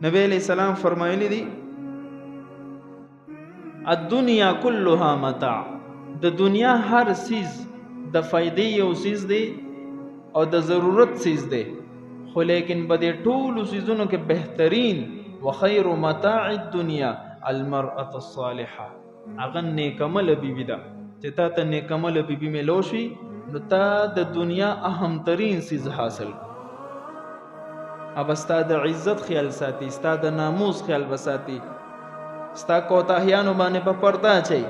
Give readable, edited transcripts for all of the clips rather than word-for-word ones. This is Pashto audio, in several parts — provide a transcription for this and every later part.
نبی علیہ السلام فرمایلی دي الدنیا كلها متاع، د دنیا هر سیز د فائدې یو سیز دی او د ضرورت سیز دی، خو لیکن په دې ټولو سیزونو کې بهترین وخیر متاع الدنیا المرأة الصالحه، هغه نیکمله بیبي ده چې تا ته نیکمله بیبي ملو شي نو تا د دنیا اهم ترین سیز حاصل. اب ستا د عزت خیال ساتي، ستا د ناموس خیال بساتي، ستا کوتاهیانو باندې په پرده اچي،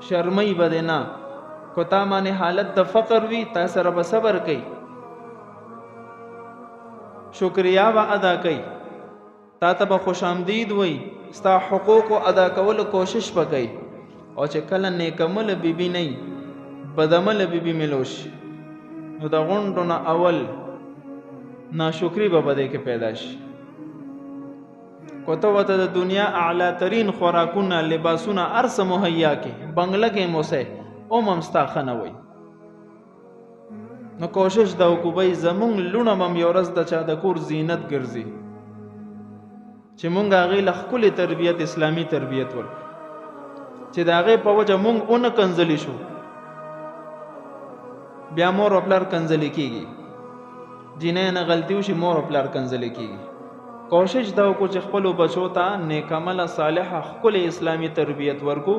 شرمۍ به دې نه، کو تا باندې حالت د فقر وي تا سره به صبر کوي، شکریا به ادا کوي، تا ته به خوش آمدید وي، ستا حقوق ادا کولو کوشش به کوي. او چې کله نیکمله بیبي نه وي بدعمله بیبي ملو شي نو د غونډو نه اول ناشکری به په دې کې پیدا شي. کوته وته د دنیا اعلی ترین خوراکونه لباسونه ارس مهیا کې بنگله کې موسه او ممستا خنه وي. نو کوشش دا وکوبای زمونږ لونه مم یو ورځ د چا د کور زینت ګرځي چې مونږ هغې له ښکلې تربیت اسلامي تربیت ورکړو چې د هغې په وجه مونږ ونه کنځلي شو بیا مور او پلار کنځلي کېږي، جینۍ نه غلطي وشي مور او پلار کنځلي کېږي. کوشش دا وکړو چې خپلو بچو ته نیکمله صالحه ښکلې اسلامي تربیت ورکو.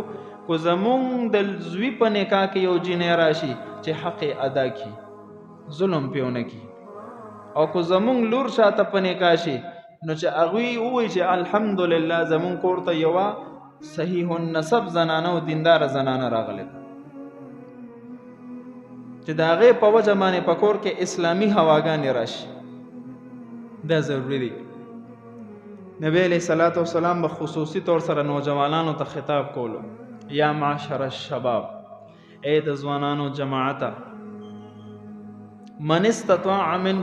کو زمونږ د زوی په نکاح کې یو جینۍ راشي چې حق ادا کړي، ظلم پې ونه کړي، او کو زمونږ لور شاته په نکاح شي نو چې هغوی ووایي چې الحمدلله زمونږ کور ته یوه صحیح النسب زنانه او دینداره زنانه راغلی ده چې د هغې په وجه باندې په کور کې اسلامي هواګانې راشي. دا ضروري دی. نبی علیہ الصلوۃ والسلام به خصوصي طور سره نوجوانانو ته خطاب کولو، یا معاشر الشباب، اے د ځوانانو جماعته، من استطاع من